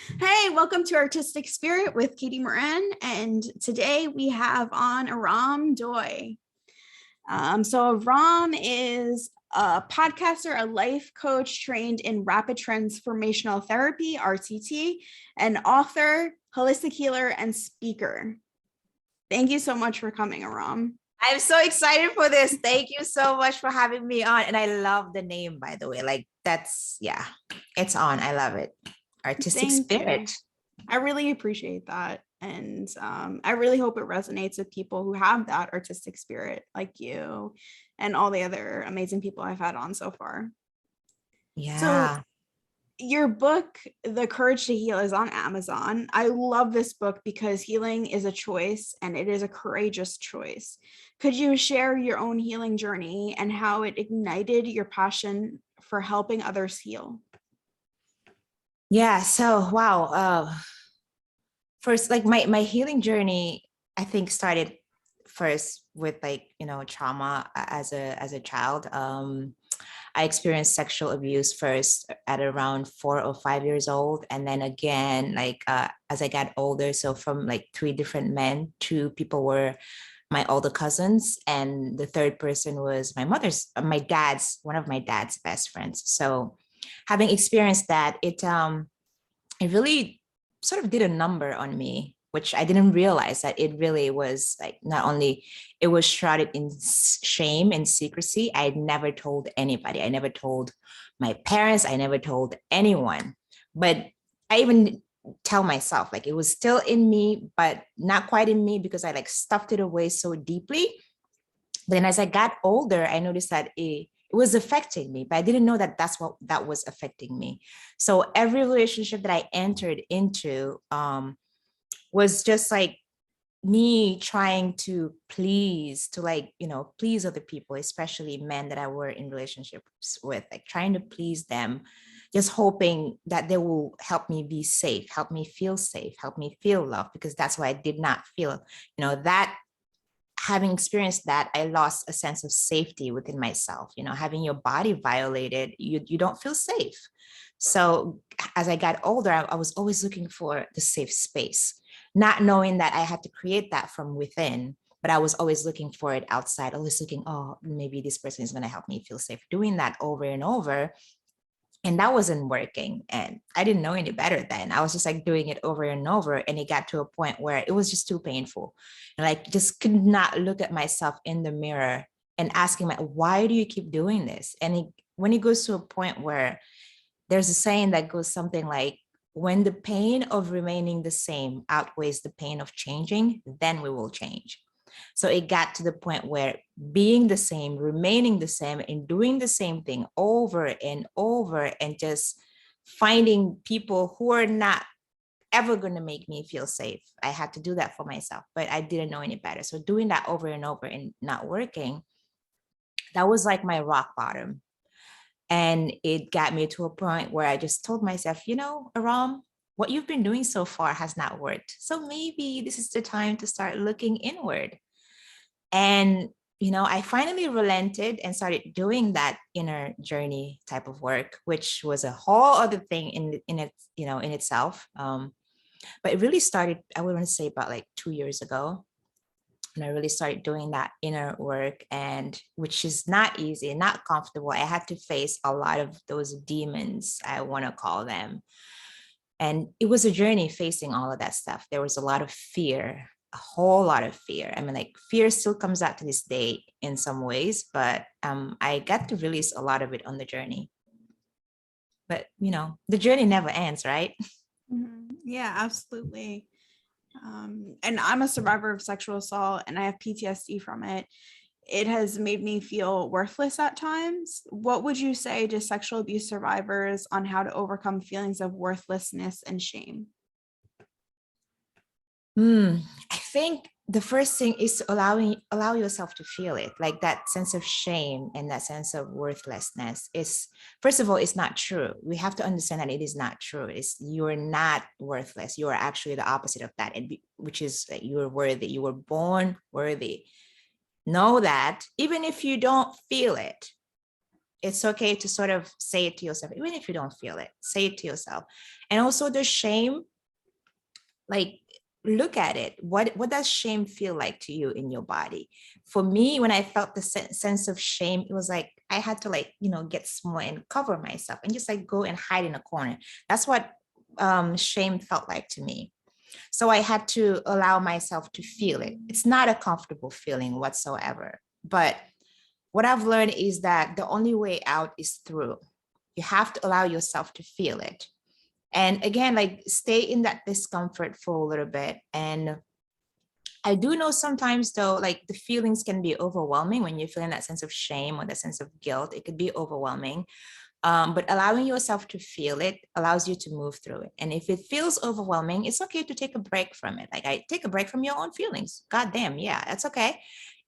Hey, welcome to Artistic Spirit with Katie Moran. And today we have on Arame Ndoye. So Arame is a podcaster, a life coach trained in Rapid Transformational Therapy, RTT, an author, holistic healer, and speaker. Thank you so much for coming, Arame. I'm so excited for this. Thank you so much for having me on. And I love the name, by the way. Yeah, it's on. I love it. Artistic Thank you. spirit. I really appreciate that. And I really hope it resonates with people who have that artistic spirit like you and all the other amazing people I've had on so far. So, Yeah. your book, The Courage to Heal, is on Amazon. I love this book because healing is a choice and it is a courageous choice. Could you share your own healing journey and how it ignited your passion for helping others heal? Yeah. So, wow. First, like my healing journey, I think started first with trauma as a child. I experienced sexual abuse first at around 4 or 5 years old. And then again, as I got older, so from like three different men, two people were my older cousins. And the third person was one of my dad's best friends. So having experienced that, it really sort of did a number on me, which I didn't realize that it really was like not only it was shrouded in shame and secrecy. I had never told anybody. I never told my parents. I never told anyone. But I even tell myself like it was still in me, but not quite in me because I like stuffed it away so deeply. But then as I got older, I noticed that it was affecting me, but I didn't know that that's what that was affecting me. So every relationship that I entered into was just like me trying to please other people, especially men that I were in relationships with, like trying to please them, just hoping that they will help me be safe, help me feel safe, help me feel loved, because that's why I did not feel, that having experienced that, I lost a sense of safety within myself. Having your body violated, you don't feel safe. So as I got older, I was always looking for the safe space, not knowing that I had to create that from within. But I was always looking for it outside, always looking, oh, maybe this person is going to help me feel safe. Doing that over and over, and that wasn't working, and I didn't know any better then. I was just like doing it over and over, and it got to a point where it was just too painful, and like just could not look at myself in the mirror and asking my, why do you keep doing this? And when it goes to a point where there's a saying that goes something like, when the pain of remaining the same outweighs the pain of changing, then we will change. So it got to the point where being the same, remaining the same, and doing the same thing over and over, and just finding people who are not ever going to make me feel safe. I had to do that for myself, but I didn't know any better. So doing that over and over and not working, that was like my rock bottom. And it got me to a point where I just told myself, Aram, what you've been doing so far has not worked. So maybe this is the time to start looking inward. And, I finally relented and started doing that inner journey type of work, which was a whole other thing in itself. But it really started, I would want to say about like 2 years ago. And I really started doing that inner work, and which is not easy, not comfortable. I had to face a lot of those demons, I want to call them. And it was a journey facing all of that stuff. There was a lot of fear, a whole lot of fear. I mean, like fear still comes out to this day in some ways, but I got to release a lot of it on the journey. But, the journey never ends, right? Yeah, absolutely. And I'm a survivor of sexual assault and I have PTSD from it. It has made me feel worthless at times. What would you say to sexual abuse survivors on how to overcome feelings of worthlessness and shame? I think the first thing is to allow yourself to feel it, like that sense of shame and that sense of worthlessness is, first of all, it's not true. We have to understand that it is not true. It's, you're not worthless. You are actually the opposite of that, which is that you are worthy. You were born worthy. Know that even if you don't feel it, It's okay to sort of say it to yourself, even if you don't feel it, say it to yourself. And also the shame, like, look at it. What does shame feel like to you in your body? For me, when I felt the sense of shame, it was like I had to, like, get small and cover myself and just like go and hide in a corner. That's what shame felt like to me. So I had to allow myself to feel it. It's not a comfortable feeling whatsoever. But what I've learned is that the only way out is through. You have to allow yourself to feel it. And again, like, stay in that discomfort for a little bit. And I do know sometimes, though, like, the feelings can be overwhelming when you're feeling that sense of shame or that sense of guilt. It could be overwhelming. But allowing yourself to feel it allows you to move through it. And if it feels overwhelming, it's okay to take a break from it. Like, I take a break from your own feelings. God damn, yeah, that's okay.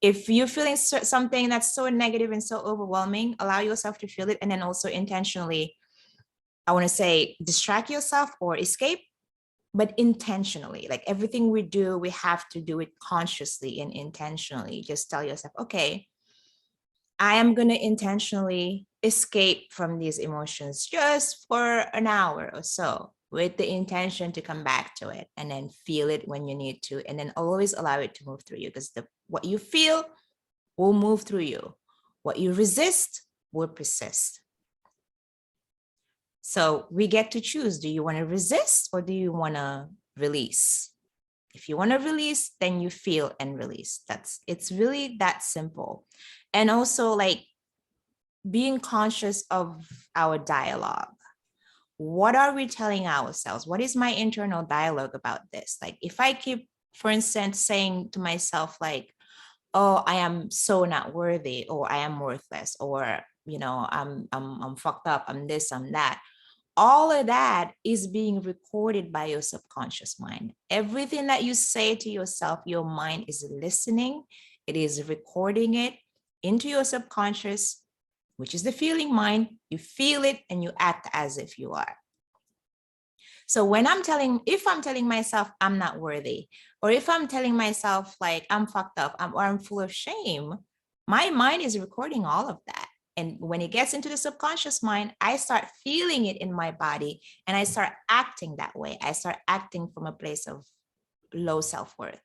If you're feeling something that's so negative and so overwhelming, allow yourself to feel it. And then also intentionally, I want to say, distract yourself or escape, but intentionally. Like, everything we do, we have to do it consciously and intentionally. Just tell yourself, okay, I am going to intentionally escape from these emotions just for an hour or so, with the intention to come back to it and then feel it when you need to. And then always allow it to move through you, because what you feel will move through you. What you resist will persist. So we get to choose. Do you want to resist or do you want to release? If you want to release, then you feel and release. It's really that simple. And also, like, being conscious of our dialogue. What are we telling ourselves? What is my internal dialogue about this? Like, if I keep, for instance, saying to myself, like, oh, I am so not worthy, or I am worthless, or, I'm fucked up, I'm this, I'm that. All of that is being recorded by your subconscious mind. Everything that you say to yourself, your mind is listening. It is recording it into your subconscious, which is the feeling mind. You feel it and you act as if you are. So if I'm telling myself I'm not worthy, or if I'm telling myself, like, I'm fucked up, or I'm full of shame, my mind is recording all of that. And when it gets into the subconscious mind, I start feeling it in my body and I start acting that way. I start acting from a place of low self-worth.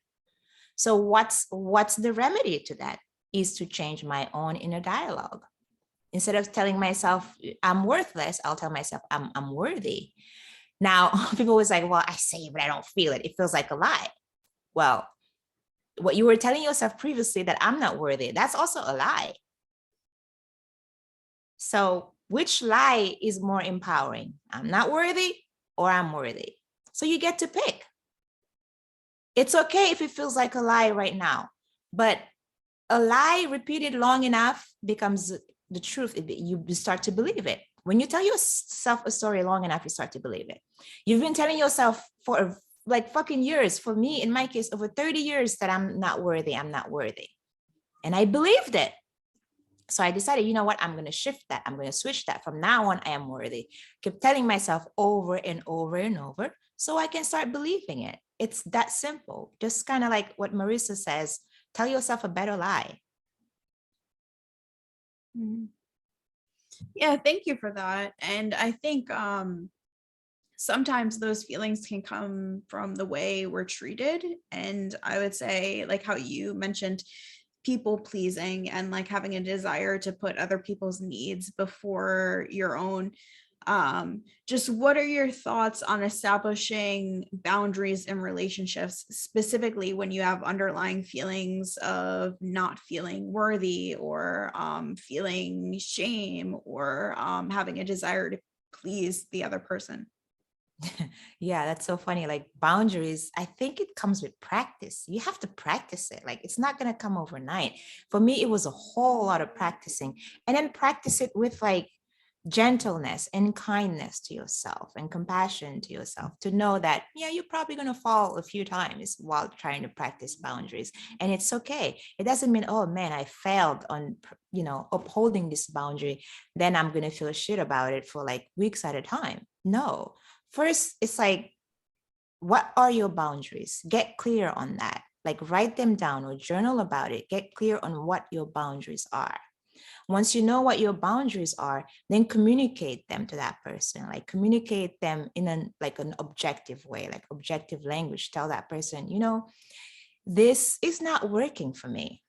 So what's the remedy to that? Is to change my own inner dialogue. Instead of telling myself I'm worthless, I'll tell myself I'm worthy. Now, people was like, well, I say it, but I don't feel it. It feels like a lie. Well, what you were telling yourself previously, that I'm not worthy, that's also a lie. So which lie is more empowering? I'm not worthy or I'm worthy? So you get to pick. It's okay if it feels like a lie right now, but a lie repeated long enough becomes the truth. You start to believe it. When you tell yourself a story long enough, you start to believe it. You've been telling yourself for like fucking years, for me, in my case, over 30 years, that I'm not worthy, I'm not worthy. And I believed it. So I decided, you know what, I'm going to shift that. I'm going to switch that. From now on, I am worthy. Keep telling myself over and over and over so I can start believing it. It's that simple. Just kind of like what Marissa says, tell yourself a better lie. Yeah, thank you for that. And I think sometimes those feelings can come from the way we're treated. And I would say, like how you mentioned, people pleasing and like having a desire to put other people's needs before your own. Just what are your thoughts on establishing boundaries in relationships, specifically when you have underlying feelings of not feeling worthy, or feeling shame, or having a desire to please the other person? Yeah, that's so funny. Like, boundaries, I think it comes with practice. You have to practice it. Like, it's not going to come overnight. For me, it was a whole lot of practicing, and then practice it with like gentleness and kindness to yourself and compassion to yourself, to know that, yeah, you're probably going to fall a few times while trying to practice boundaries. And it's okay. It doesn't mean, oh man, I failed on, upholding this boundary, then I'm going to feel shit about it for like weeks at a time. No. First, it's like, what are your boundaries? Get clear on that. Like, write them down or journal about it. Get clear on what your boundaries are. Once you know what your boundaries are, then communicate them to that person, like communicate them in an objective way, like objective language. Tell that person, this is not working for me.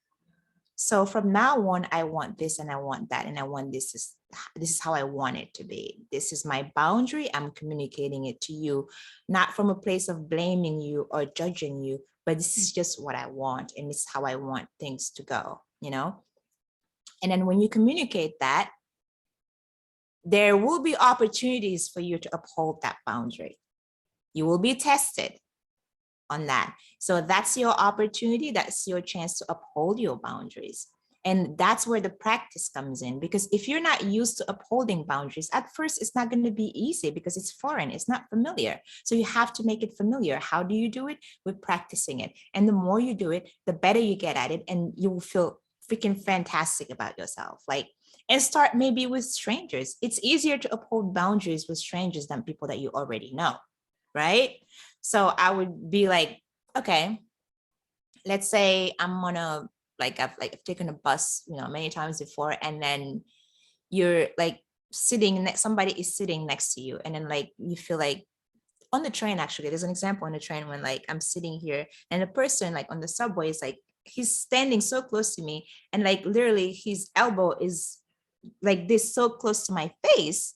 So from now on, I want this and I want that, and I want this is how I want it to be. This is my boundary. I'm communicating it to you, not from a place of blaming you or judging you, but this is just what I want, and it's how I want things to go, And then when you communicate that, there will be opportunities for you to uphold that boundary. You will be tested on that. So that's your opportunity. That's your chance to uphold your boundaries. And that's where the practice comes in, because if you're not used to upholding boundaries, at first it's not going to be easy because it's foreign, it's not familiar. So you have to make it familiar. How do you do it? With practicing it. And the more you do it, the better you get at it, and you will feel freaking fantastic about yourself. And start maybe with strangers. It's easier to uphold boundaries with strangers than people that you already know, right? So I would be like, okay, let's say I'm on I've taken a bus, many times before, and then you're like somebody is sitting next to you, and then you feel like on the train, actually, there's an example on the train when I'm sitting here and the person on the subway is he's standing so close to me, and literally his elbow is like this so close to my face.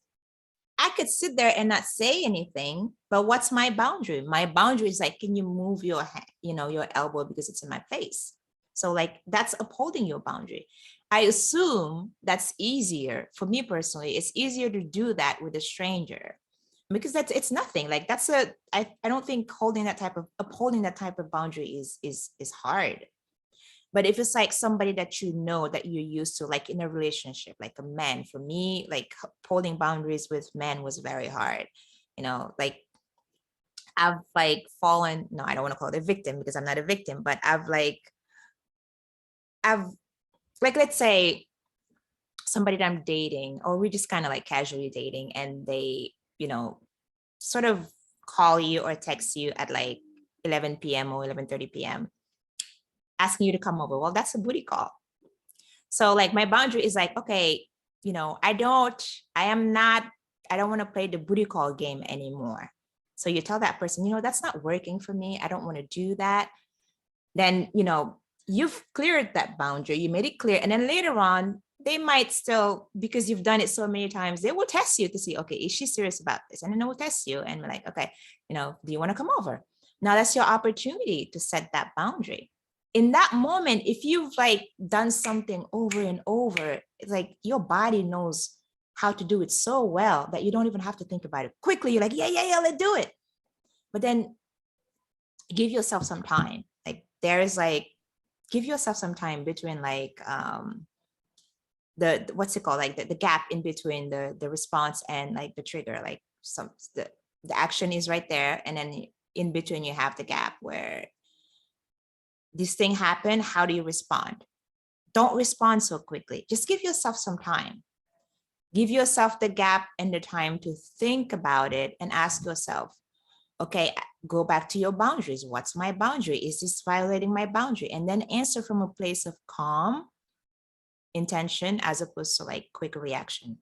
I could sit there and not say anything, but what's my boundary? My boundary is can you move your hand, your elbow, because it's in my face. So that's upholding your boundary. I assume that's easier for me personally. It's easier to do that with a stranger because it's nothing. I don't think upholding that type of boundary is hard. But if it's somebody that that you're used to, in a relationship, like a man, for me, holding boundaries with men was very hard. I've fallen, no, I don't want to call it a victim because I'm not a victim, but I've let's say somebody that I'm dating, or we just kind of casually dating, and they, sort of call you or text you at 11 p.m. or 11:30 p.m. asking you to come over. Well, that's a booty call. So my boundary is okay, I don't want to play the booty call game anymore. So you tell that person, that's not working for me. I don't want to do that. Then, you've cleared that boundary. You made it clear. And then later on, they might still, because you've done it so many times, they will test you to see, okay, is she serious about this? And then they will test you and be okay, do you want to come over? Now that's your opportunity to set that boundary. In that moment, if you've done something over and over, it's your body knows how to do it so well that you don't even have to think about it. Quickly, you're yeah, let's do it. But then give yourself some time. Give yourself some time between the what's it called, the gap in between the response and the trigger. The action is right there, and then in between you have the gap where this thing happened. How do you respond? Don't respond so quickly. Just give yourself some time. Give yourself the gap and the time to think about it and ask yourself, okay, go back to your boundaries. What's my boundary? Is this violating my boundary? And then answer from a place of calm intention as opposed to quick reaction.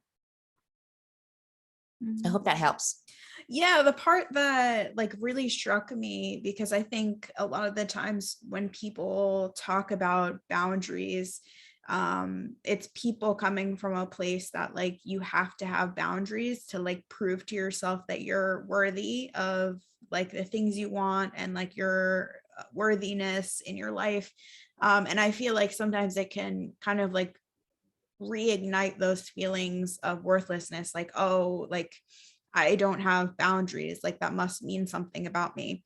I hope that helps. Yeah, the part that really struck me, because I think a lot of the times when people talk about boundaries, it's people coming from a place that you have to have boundaries to prove to yourself that you're worthy of the things you want and your worthiness in your life. And I feel sometimes it can kind of reignite those feelings of worthlessness, I don't have boundaries, that must mean something about me.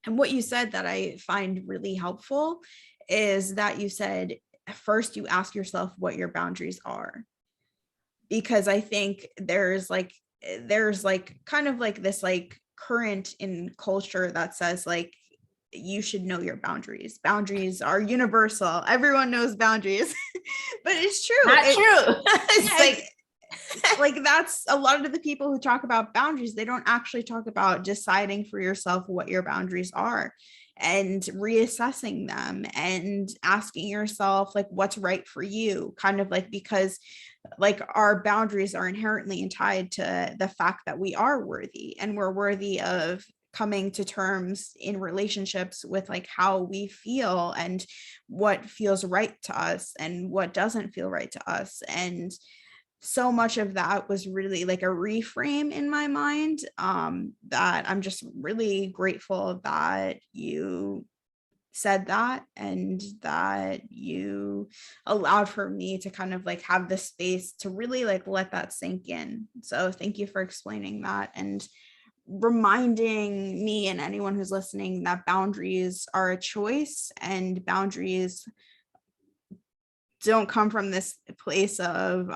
And what you said that I find really helpful is that you said, first you ask yourself what your boundaries are. Because I think there's kind of this current in culture that says you should know your boundaries. Boundaries are universal. Everyone knows boundaries. But it's true. Not true. It's like that's a lot of the people who talk about boundaries, they don't actually talk about deciding for yourself what your boundaries are and reassessing them and asking yourself like what's right for you, kind of like, because like our boundaries are inherently tied to the fact that we are worthy and we're worthy of coming to terms in relationships with like how we feel and what feels right to us and what doesn't feel right to us. And so much of that was really like a reframe in my mind, that I'm just really grateful that you said that and that you allowed for me to kind of like have the space to really like let that sink in. So thank you for explaining that and reminding me and anyone who's listening that boundaries are a choice and boundaries don't come from this place of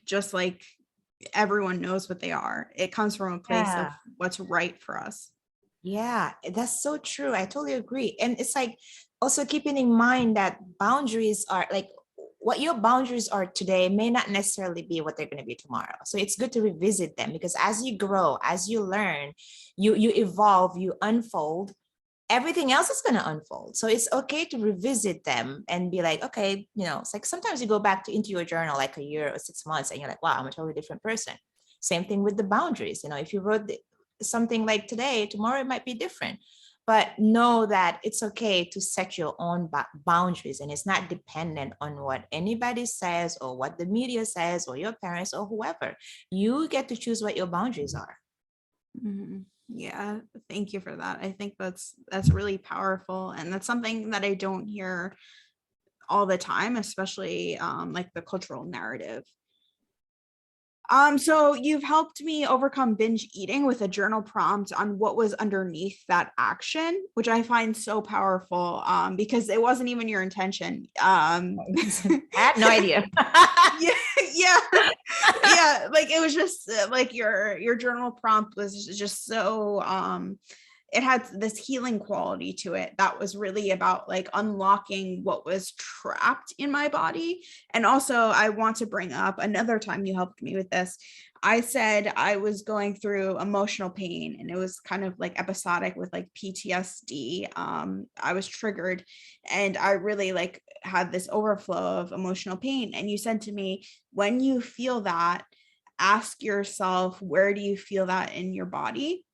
just like everyone knows what they are. It comes from a place of Yeah. what's right for us. Yeah, that's so true. I totally agree. And it's like also keeping in mind that boundaries are like what your boundaries are today may not necessarily be what they're going to be tomorrow. So it's good to revisit them because as you grow, as you learn, you evolve, you unfold, everything else is going to unfold. So it's okay to revisit them and be like, okay, it's like sometimes you go back to into your journal like a year or 6 months and you're like, wow, I'm a totally different person. Same thing with the boundaries. If you wrote something like today, tomorrow it might be different. But know that it's okay to set your own boundaries and it's not dependent on what anybody says or what the media says or your parents or whoever. You get to choose what your boundaries are. Mm-hmm. Yeah, thank you for that. I think that's really powerful, and that's something that I don't hear all the time, especially like the cultural narrative. So you've helped me overcome binge eating with a journal prompt on what was underneath that action, which I find so powerful, because it wasn't even your intention. I had no idea. Yeah, yeah, yeah. Like it was just like your journal prompt was just so it had this healing quality to it that was really about like unlocking what was trapped in my body. And also I want to bring up another time you helped me with this. I said I was going through emotional pain and it was kind of like episodic with like PTSD. I was triggered and I really like had this overflow of emotional pain. And you said to me, when you feel that, ask yourself, where do you feel that in your body?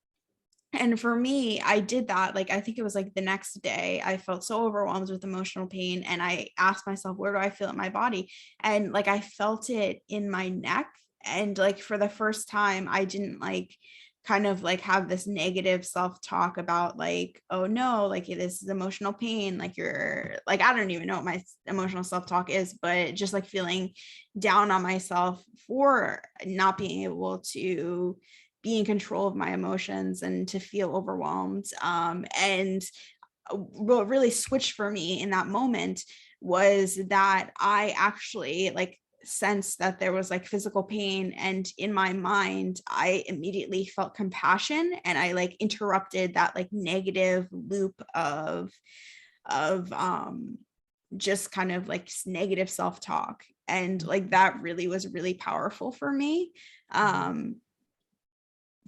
And for me, I did that. Like, I think it was like the next day, I felt so overwhelmed with emotional pain. And I asked myself, where do I feel it in my body? And like, I felt it in my neck. And like, for the first time, I didn't like kind of like have this negative self-talk about like, oh no, like this is emotional pain. Like, you're like, I don't even know what my emotional self-talk is, but just like feeling down on myself for not being able to be in control of my emotions and to feel overwhelmed. And what really switched for me in that moment was that I actually like sensed that there was like physical pain, and in my mind I immediately felt compassion and I like interrupted that like negative loop of just kind of like negative self-talk, and like that really was really powerful for me.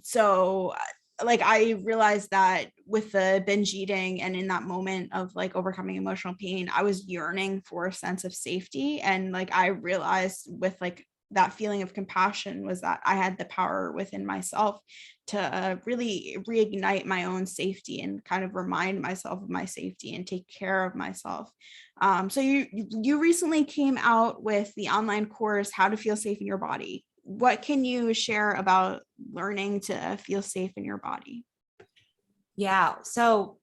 So like I realized that with the binge eating and in that moment of like overcoming emotional pain, I was yearning for a sense of safety. And like I realized with like that feeling of compassion was that I had the power within myself to really reignite my own safety and kind of remind myself of my safety and take care of myself. So you recently came out with the online course, How to Feel Safe in Your Body. What can you share about learning to feel safe in your body? Yeah. So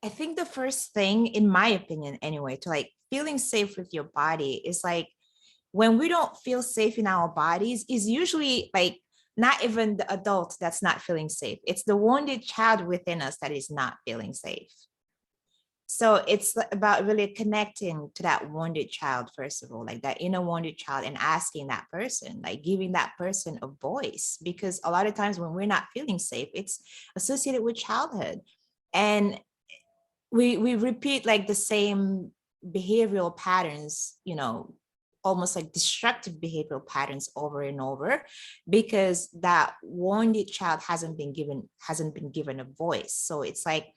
I think the first thing, in my opinion, anyway, to like feeling safe with your body is like when we don't feel safe in our bodies, is usually like not even the adult that's not feeling safe. It's the wounded child within us that is not feeling safe. So it's about really connecting to that wounded child, first of all, like that inner wounded child, and asking that person, like giving that person a voice. Because a lot of times when we're not feeling safe, it's associated with childhood. And we repeat like the same behavioral patterns, almost like destructive behavioral patterns over and over, because that wounded child hasn't been given a voice. So it's like,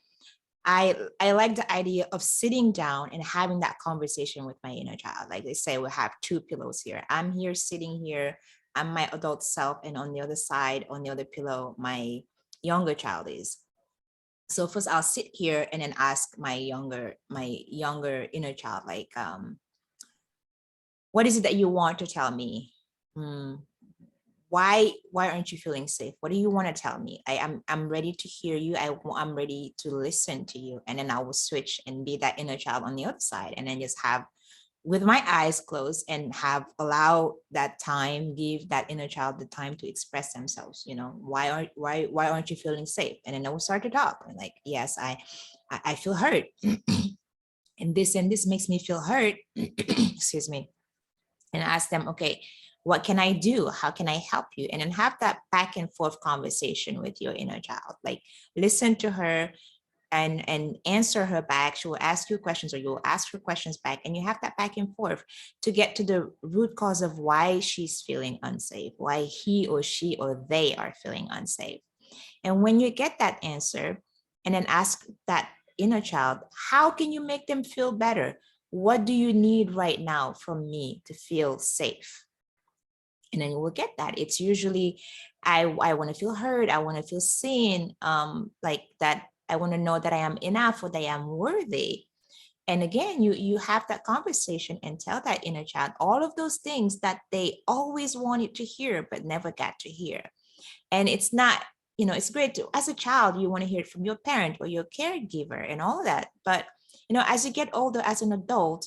I like the idea of sitting down and having that conversation with my inner child. Like they say, we have two pillows here. I'm here sitting here, I'm my adult self, and on the other side, on the other pillow, my younger child is. So first I'll sit here and then ask my younger inner child, like, what is it that you want to tell me? Why aren't you feeling safe? What do you want to tell me? I'm ready to hear you. I'm ready to listen to you. And then I will switch and be that inner child on the other side, and then just have, with my eyes closed, and have allow that time, give that inner child the time to express themselves. Why aren't you feeling safe? And then I will start to talk, and like, yes, I feel hurt. And this makes me feel hurt. Excuse me. And ask them, okay, what can I do? How can I help you? And then have that back and forth conversation with your inner child. Like, listen to her and answer her back. She will ask you questions, or you'll ask her questions back, and you have that back and forth to get to the root cause of why she's feeling unsafe, why he or she or they are feeling unsafe. And when you get that answer, and then ask that inner child, how can you make them feel better? What do you need right now from me to feel safe? And then you will get that. It's usually, I want to feel heard. I want to feel seen. Like that, I want to know that I am enough, or that I am worthy. And again, you have that conversation and tell that inner child all of those things that they always wanted to hear, but never got to hear. And it's not, it's great to, as a child, you want to hear it from your parent or your caregiver and all that. But, as you get older, as an adult,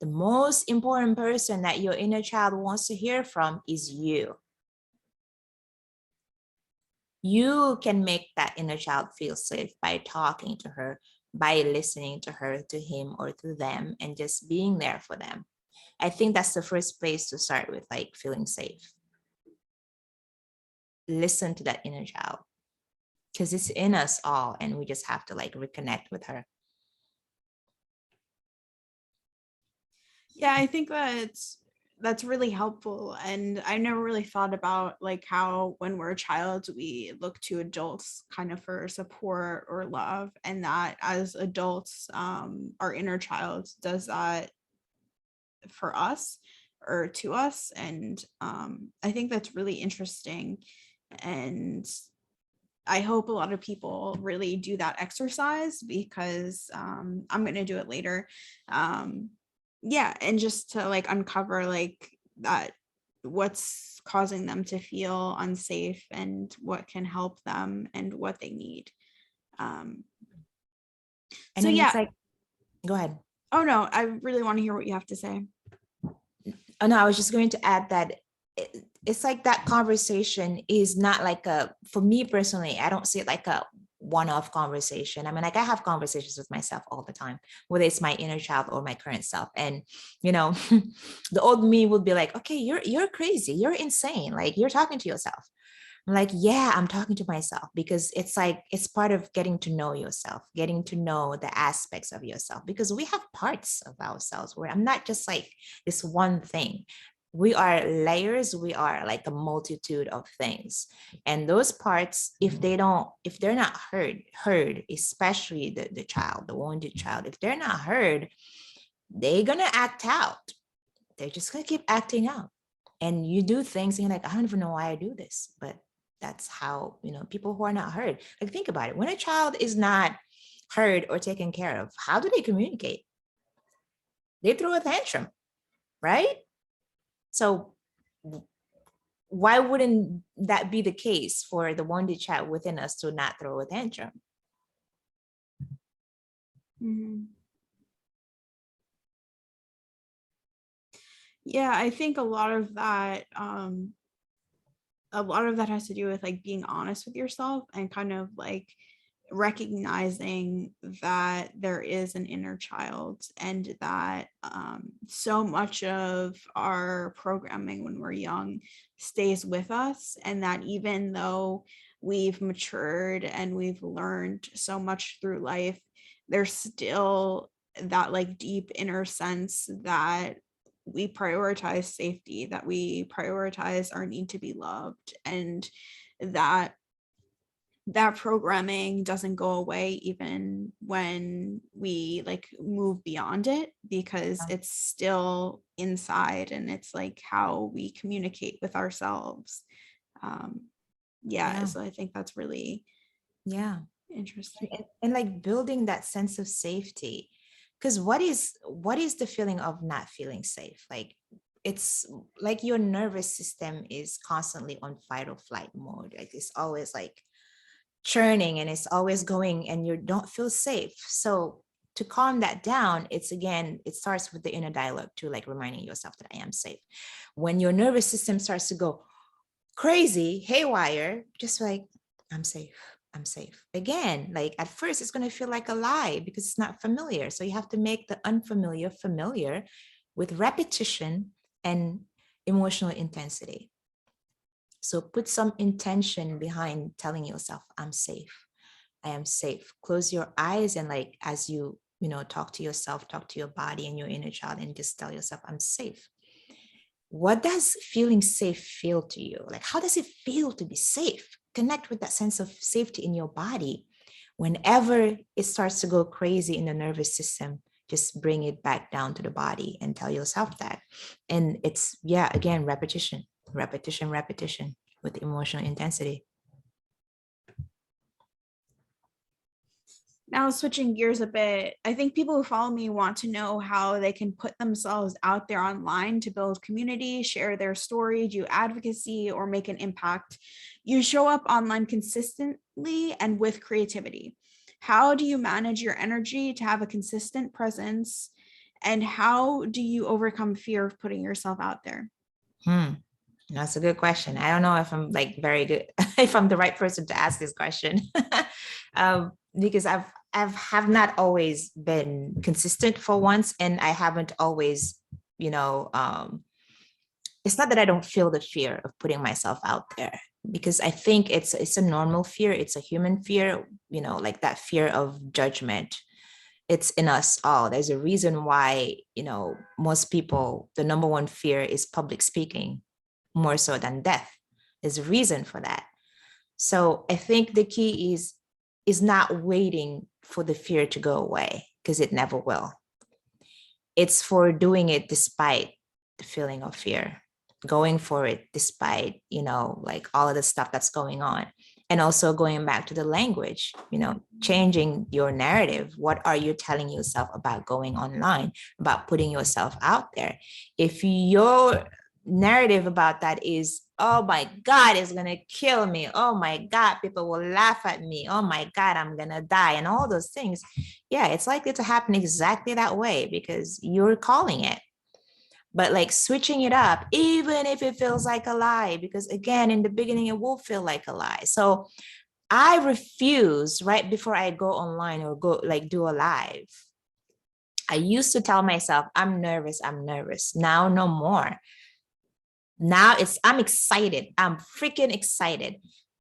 the most important person that your inner child wants to hear from is you. You can make that inner child feel safe by talking to her, by listening to her, to him, or to them, and just being there for them. I think that's the first place to start with, like, feeling safe. Listen to that inner child, because it's in us all, and we just have to like reconnect with her. Yeah, I think that's really helpful. And I never really thought about like how when we're a child, we look to adults kind of for support or love, and that as adults, our inner child does that for us or to us. And I think that's really interesting. And I hope a lot of people really do that exercise, because I'm going to do it later. Yeah, and just to like uncover like that, what's causing them to feel unsafe, and what can help them, and what they need. And So then yeah. it's like, go ahead. Oh no, I really want to hear what you have to say. Oh no, I was just going to add that it's like that conversation is not like for me personally, I don't see it like a one-off conversation. I mean, like I have conversations with myself all the time, whether it's my inner child or my current self. And, the old me would be like, okay, you're crazy. You're insane. Like you're talking to yourself. I'm like, yeah, I'm talking to myself, because it's like, it's part of getting to know yourself, getting to know the aspects of yourself, because we have parts of ourselves where I'm not just like this one thing. We are layers. We are like a multitude of things. And those parts, if they're not heard, especially the child, the wounded child, if they're not heard, they're going to act out. They're just going to keep acting out. And you do things and you're like, I don't even know why I do this, but that's how, people who are not heard, like think about it. When a child is not heard or taken care of, how do they communicate? They throw a tantrum, right? So why wouldn't that be the case for the wounded child within us to not throw a tantrum? Mm-hmm. Yeah, I think a lot of that has to do with like being honest with yourself, and kind of like recognizing that there is an inner child, and that so much of our programming when we're young stays with us, and that even though we've matured and we've learned so much through life, there's still that like deep inner sense that we prioritize safety, that we prioritize our need to be loved, and that programming doesn't go away even when we like move beyond it, because it's still inside, and it's like how we communicate with ourselves. So I think that's really interesting. And like building that sense of safety, because what is the feeling of not feeling safe? Like, it's like your nervous system is constantly on fight or flight mode. Like, it's always like churning, and it's always going, and you don't feel safe. So to calm that down, it starts with the inner dialogue too, like reminding yourself that I am safe. When your nervous system starts to go crazy, haywire, just like, I'm safe. I'm safe. Again, like at first it's going to feel like a lie because it's not familiar. So you have to make the unfamiliar familiar with repetition and emotional intensity. So put some intention behind telling yourself, I'm safe. I am safe. Close your eyes, and like, as you talk to yourself, talk to your body and your inner child, and just tell yourself, I'm safe. What does feeling safe feel to you? Like, how does it feel to be safe? Connect with that sense of safety in your body. Whenever it starts to go crazy in the nervous system, just bring it back down to the body and tell yourself that. And it's, again, repetition with emotional intensity. Now, switching gears a bit, I think people who follow me want to know how they can put themselves out there online to build community, share their story, do advocacy, or make an impact. You show up online consistently and with creativity. How do you manage your energy to have a consistent presence? And how do you overcome fear of putting yourself out there? That's a good question. I don't know if I'm like very good, if I'm the right person to ask this question, because have not always been consistent for once, and I haven't always, it's not that I don't feel the fear of putting myself out there, because I think it's a normal fear. It's a human fear, like that fear of judgment. It's in us all. There's a reason why, most people, the number one fear is public speaking, more so than death. There's a reason for that. So I think the key is not waiting for the fear to go away, because it never will. It's for doing it despite the feeling of fear, going for it despite, like all of the stuff that's going on. And also going back to the language, changing your narrative. What are you telling yourself about going online, about putting yourself out there? If your narrative about that is, oh my God, it's going to kill me. Oh my God, people will laugh at me. Oh my God, I'm going to die. And all those things. Yeah, it's likely to happen exactly that way because you're calling it. But like switching it up, even if it feels like a lie, because again, in the beginning, it will feel like a lie. So I refuse right before I go online or go like do a live. I used to tell myself, I'm nervous. Now, no more. Now I'm excited. I'm freaking excited.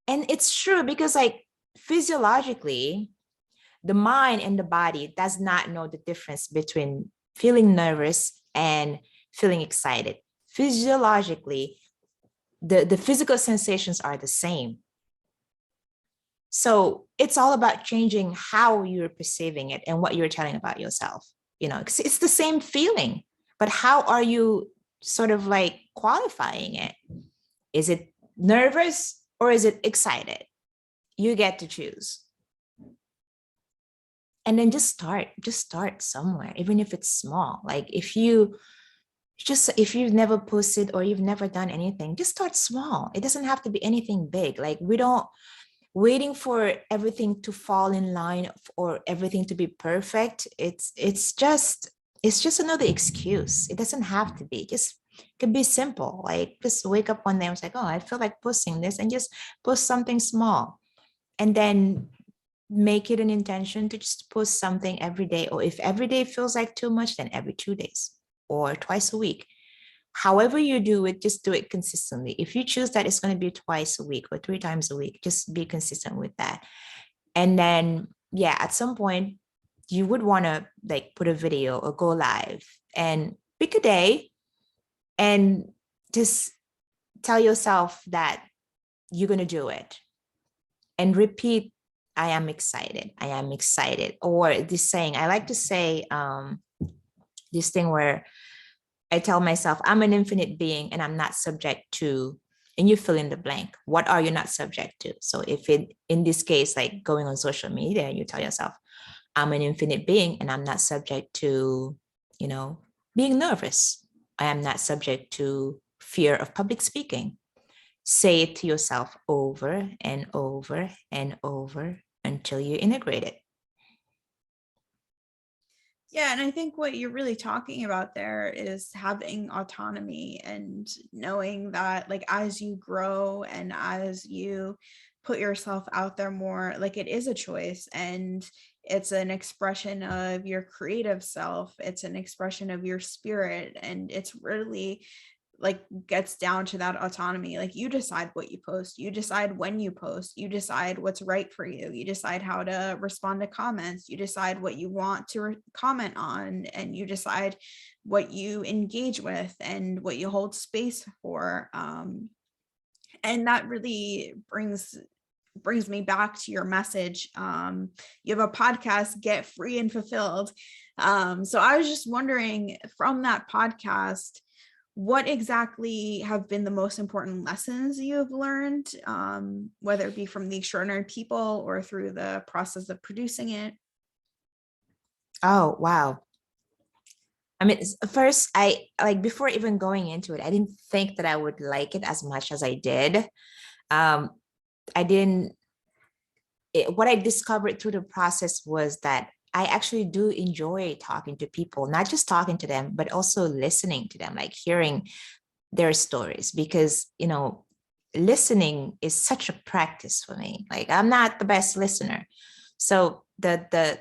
And it's true because like physiologically, the mind and the body does not know the difference between feeling nervous and feeling excited. Physiologically, the physical sensations are the same. So it's all about changing how you're perceiving it and what you're telling about yourself. It's the same feeling, but how are you sort of like qualifying it? Is it nervous or is it excited? You get to choose. And then just start somewhere, even if it's small. Like if you've never posted or you've never done anything, just start small. It doesn't have to be anything big. Like waiting for everything to fall in line or everything to be perfect. It's just another excuse. It doesn't have to be. It could be simple. Like just wake up one day and was like, oh, I feel like posting this, and just post something small. And then make it an intention to just post something every day. Or if every day feels like too much, then every 2 days or twice a week. However you do it, just do it consistently. If you choose that it's going to be twice a week or 3 times a week, just be consistent with that. And then, at some point, you would want to like put a video or go live and pick a day and just tell yourself that you're going to do it, and repeat, I am excited. I am excited. Or this saying, I like to say this thing where I tell myself, I'm an infinite being and I'm not subject to, and you fill in the blank. What are you not subject to? So if it, in this case, like going on social media, you tell yourself, I'm an infinite being and I'm not subject to, you know, being nervous. I am not subject to fear of public speaking. Say it to yourself over and over and over until you integrate it. Yeah, and I think what you're really talking about there is having autonomy and knowing that, like, as you grow and as you put yourself out there more, like, it is a choice, and it's an expression of your creative self. It's an expression of your spirit, and it's really like gets down to that autonomy. Like, you decide what you post, you decide when you post, you decide what's right for you, you decide how to respond to comments, you decide what you want to comment on, and you decide what you engage with and what you hold space for. And that really brings me back to your message. You have a podcast, Get Free and Fulfilled. So I was just wondering, from that podcast, what exactly have been the most important lessons you have learned, whether it be from the extraordinary people or through the process of producing it? Oh, wow. I mean, first, I like, before even going into it, I didn't think that I would like it as much as I did. Um, I didn't, what I discovered through the process was that I actually do enjoy talking to people, not just talking to them, but also listening to them, like hearing their stories, because, you know, listening is such a practice for me. Like, I'm not the best listener. So the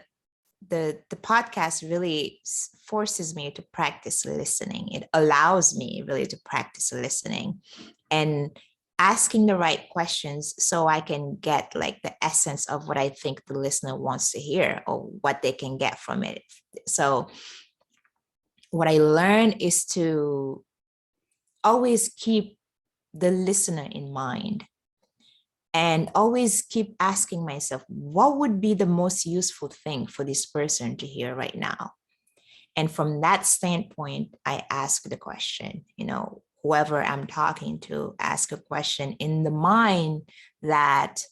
podcast really forces me to practice listening. It allows me really to practice listening and asking the right questions so I can get like the essence of what I think the listener wants to hear or what they can get from it. So what I learned is to always keep the listener in mind and always keep asking myself, what would be the most useful thing for this person to hear right now? And from that standpoint, I ask the question, you know, whoever I'm talking to, ask a question in the mind that,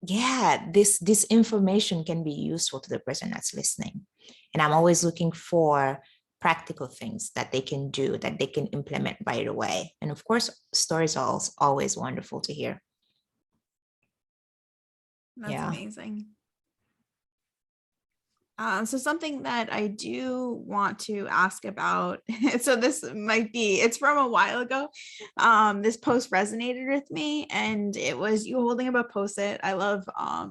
yeah, this information can be useful to the person that's listening. And I'm always looking for practical things that they can do, that they can implement right away. And of course, stories are always wonderful to hear. That's Yeah. amazing. So something that I do want to ask about, so this might be, it's from a while ago. This post resonated with me, and it was you holding up a post-it. I love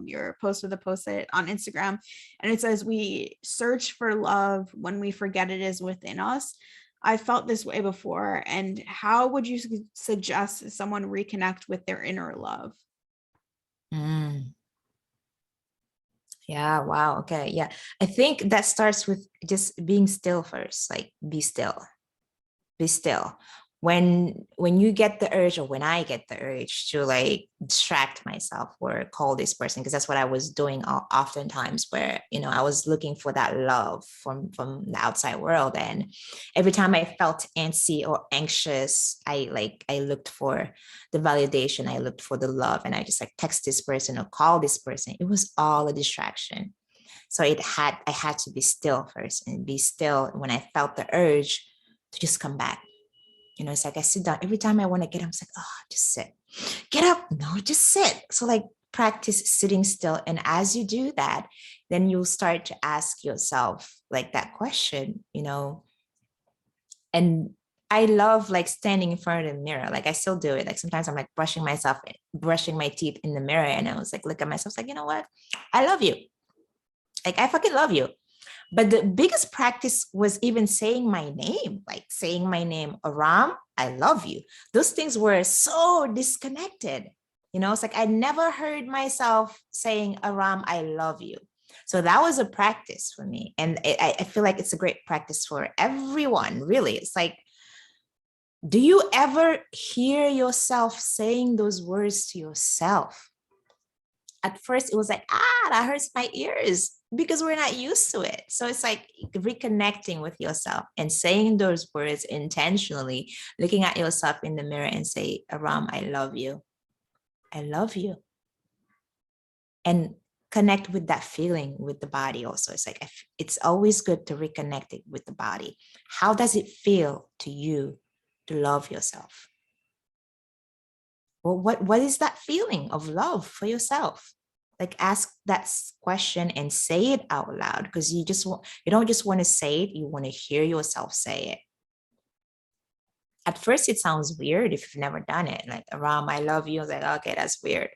your post with a post-it on Instagram, and it says, "We search for love when we forget it is within us." I felt this way before, and how would you suggest someone reconnect with their inner love? Mm. Yeah, wow. Okay. Yeah. I think that starts with just being still first. Like, be still. Be still. When you get the urge, or when I get the urge to like distract myself or call this person, because that's what I was doing oftentimes, where, you know, I was looking for that love from the outside world. And every time I felt antsy or anxious, I looked for the validation, I looked for the love, and I just like text this person or call this person. It was all a distraction. So I had to be still first, and be still when I felt the urge to just come back. You know, it's like I sit down every time I want to get up. I'm like, oh, just sit. Get up. No, just sit. So like, practice sitting still. And as you do that, then you'll start to ask yourself like that question, you know. And I love like standing in front of the mirror. Like, I still do it. Like, sometimes I'm like brushing my teeth in the mirror, and I was like, look at myself, like, you know what? I love you. Like, I fucking love you. But the biggest practice was even saying my name, like saying my name, Aram, I love you. Those things were so disconnected. You know, it's like I never heard myself saying, Aram, I love you. So that was a practice for me. And I feel like it's a great practice for everyone, really. It's like, Do you ever hear yourself saying those words to yourself? At first, it was like, that hurts my ears because we're not used to it. So it's like reconnecting with yourself and saying those words intentionally, looking at yourself in the mirror and say, Aram, I love you. I love you. And connect with that feeling with the body also. It's like, it's always good to reconnect it with the body. How does it feel to you to love yourself? Well, what is that feeling of love for yourself? Like, ask that question and say it out loud, because you don't just want to say it, you want to hear yourself say it. At first, it sounds weird if you've never done it. Like, Aram, I love you. I was like, okay, that's weird.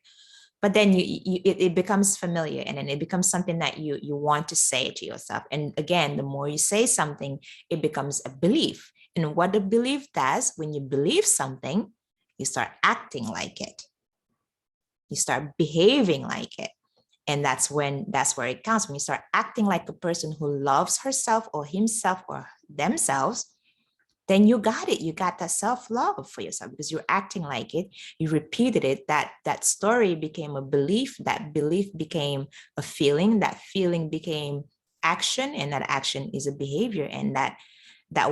But then it becomes familiar, and then it becomes something that you want to say to yourself. And again, the more you say something, it becomes a belief. And what the belief does, when you believe something, you start acting like it. You start behaving like it. And that's where it counts. When you start acting like a person who loves herself or himself or themselves, then you got it. You got that self-love for yourself because you're acting like it. You repeated it. That story became a belief. That belief became a feeling. That feeling became action, and that action is a behavior. And that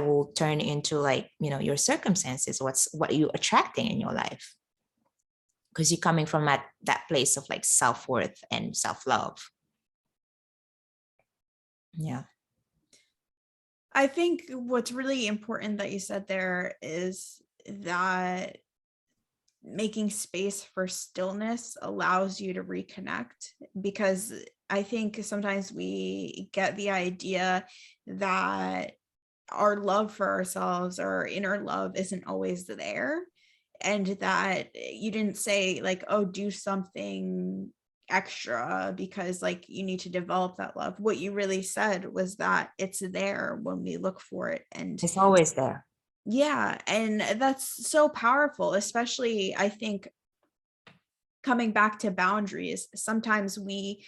will turn into, like, your circumstances, what you're attracting in your life, because you're coming from that place of like self-worth and self-love. Yeah. I think what's really important that you said there is that making space for stillness allows you to reconnect, because I think sometimes we get the idea that our love for ourselves or our inner love isn't always there, and that you didn't say like, oh, do something extra because like you need to develop that love. What you really said was that it's there when we look for it. And It's always there. yeah, and that's so powerful, especially I think coming back to boundaries. Sometimes we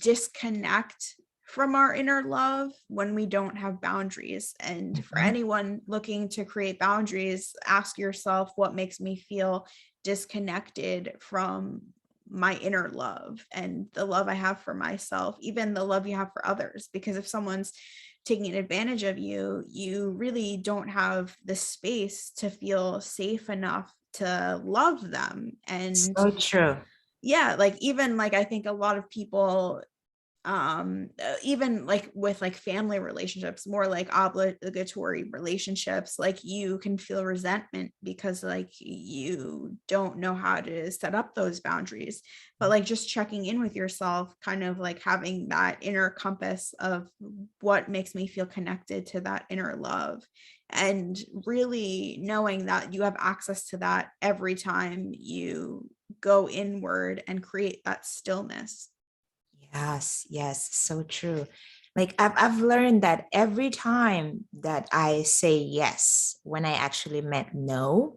disconnect from our inner love when we don't have boundaries. And for anyone looking to create boundaries, ask yourself, what makes me feel disconnected from my inner love and the love I have for myself, even the love you have for others? Because if someone's taking advantage of you, you really don't have the space to feel safe enough to love them. And So true. yeah, like even like I think a lot of people even like with like family relationships, more like obligatory relationships, like you can feel resentment because like you don't know how to set up those boundaries. But like just checking in with yourself, kind of like having that inner compass of what makes me feel connected to that inner love, and really knowing that you have access to that every time you go inward and create that stillness. Yes, so true. Like, I've learned that every time that I say yes when I actually meant no,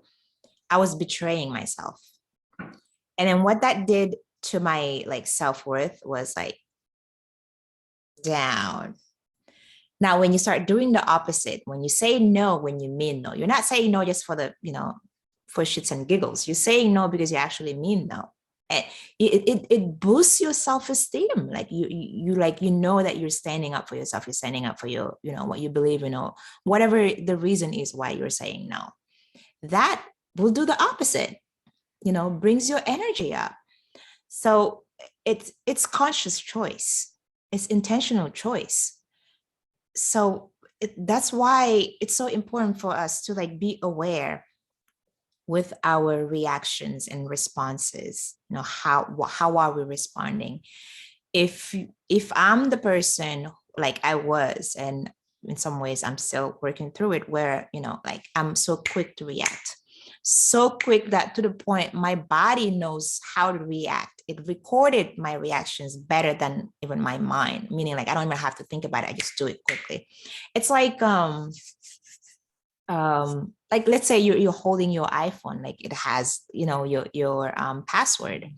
I was betraying myself. And then what that did to my like self-worth was like down. Now, when you start doing the opposite, when you say no, when you mean no, you're not saying no just for for shits and giggles. You're saying no because you actually mean no. And it boosts your self-esteem. Like you know that you're standing up for yourself. You're standing up for your, what you believe in, or whatever the reason is why you're saying no. That will do the opposite, brings your energy up. So it's conscious choice. It's intentional choice. So that's why it's so important for us to like be aware with our reactions and responses. How are we responding? If I'm the person like I was, and in some ways I'm still working through it, where like I'm so quick to react, so quick that to the point my body knows how to react. It recorded my reactions better than even my mind, meaning like I don't even have to think about it. I just do it quickly. It's like let's say you're holding your iPhone, like it has your password.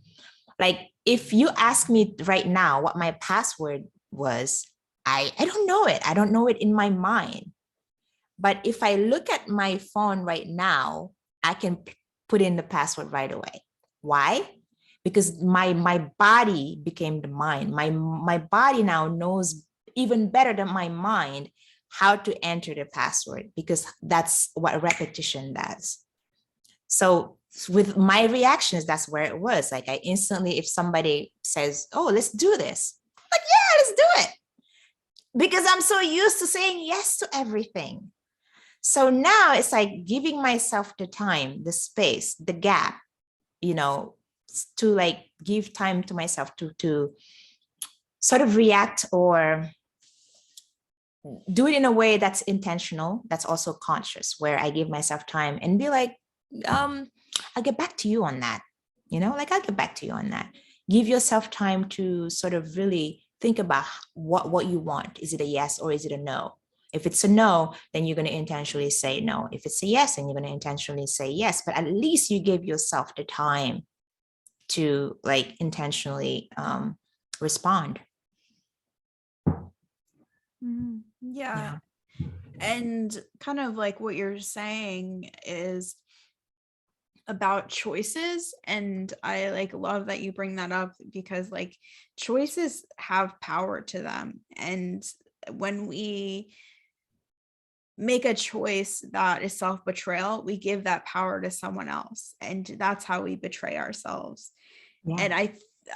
Like if you ask me right now what my password was, I don't know it. I don't know it in my mind. But if I look at my phone right now, I can put in the password right away. Why? Because my body became the mind. My body now knows even better than my mind how to enter the password, because that's what repetition does. So with my reactions, that's where it was. Like I instantly, if somebody says, "Oh, let's do this," I'm like, yeah, let's do it. Because I'm so used to saying yes to everything. So now it's like giving myself the time, the space, the gap, you know, to like give time to myself to sort of react or do it in a way that's intentional, that's also conscious, where I give myself time and be like, I'll get back to you on that. Like I'll get back to you on that. Give yourself time to sort of really think about what you want. Is it a yes or is it a no? If it's a no, then you're going to intentionally say no. If it's a yes, then you're going to intentionally say yes. But at least you give yourself the time to like intentionally respond. Yeah. And kind of like what you're saying is about choices, and I like love that you bring that up, because like choices have power to them, and when we make a choice that is self-betrayal, we give that power to someone else, and that's how we betray ourselves. Yeah. And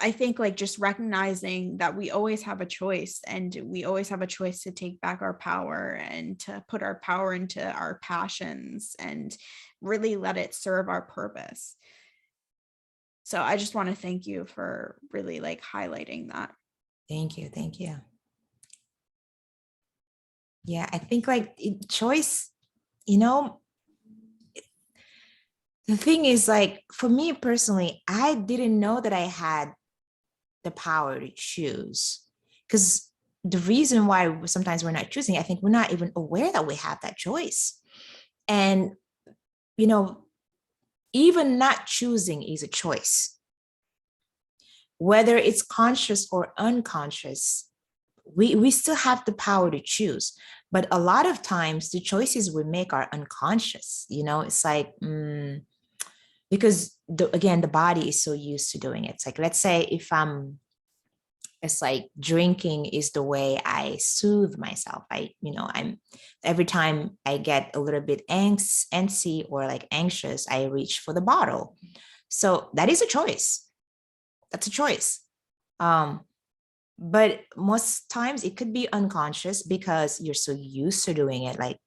I think like just recognizing that we always have a choice, and we always have a choice to take back our power and to put our power into our passions and really let it serve our purpose. So I just want to thank you for really like highlighting that. Thank you. Thank you. Yeah, I think like choice, the thing is like, for me personally, I didn't know that I had the power to choose, because the reason why sometimes we're not choosing, I think we're not even aware that we have that choice. And, even not choosing is a choice, whether it's conscious or unconscious. We still have the power to choose, but a lot of times the choices we make are unconscious. It's like because again, the body is so used to doing it. It's like, let's say if it's like drinking is the way I soothe myself. I'm every time I get a little bit antsy or like anxious, I reach for the bottle. So that is a choice. That's a choice. But most times it could be unconscious because you're so used to doing it. Like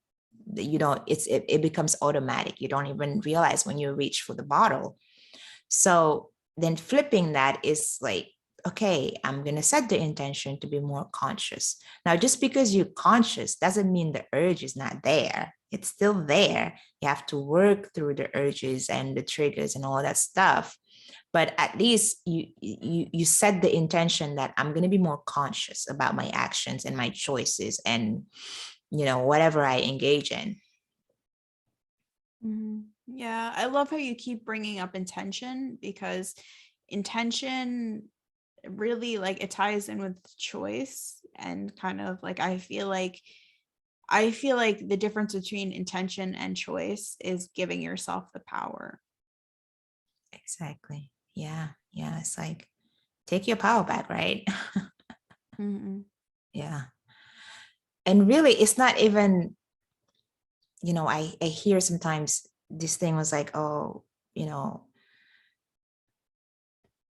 it becomes automatic. You don't even realize when you reach for the bottle. So then flipping that is like, okay, I'm going to set the intention to be more conscious. Now, just because you're conscious doesn't mean the urge is not there. It's still there. You have to work through the urges and the triggers and all that stuff. But at least you set the intention that I'm going to be more conscious about my actions and my choices and, whatever I engage in. Yeah, I love how you keep bringing up intention, because intention really like it ties in with choice, and kind of like I feel like the difference between intention and choice is giving yourself the power. Exactly. Yeah. Yeah. It's like, take your power back, right? Yeah. And really, it's not even, I hear sometimes this thing was like, oh,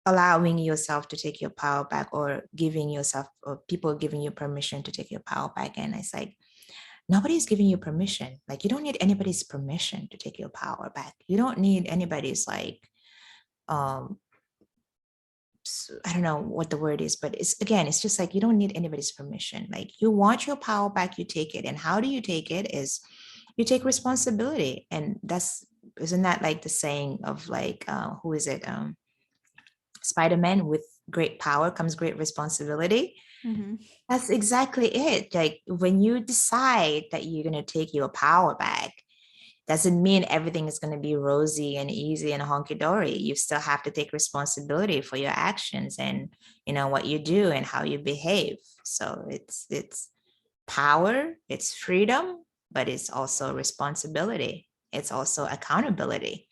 allowing yourself to take your power back, or giving yourself, or people giving you permission to take your power back. And it's like, nobody's giving you permission. Like, you don't need anybody's permission to take your power back. You don't need anybody's like, I don't know what the word is, but it's just like, you don't need anybody's permission. Like, you want your power back, you take it. And how do you take it is you take responsibility. And isn't that like the saying of like, who is it? Spider-Man, with great power comes great responsibility. That's exactly it. Like, when you decide that you're going to take your power back, doesn't mean everything is going to be rosy and easy and honky-dory. You still have to take responsibility for your actions and, what you do and how you behave. So it's power, it's freedom, but it's also responsibility. It's also accountability.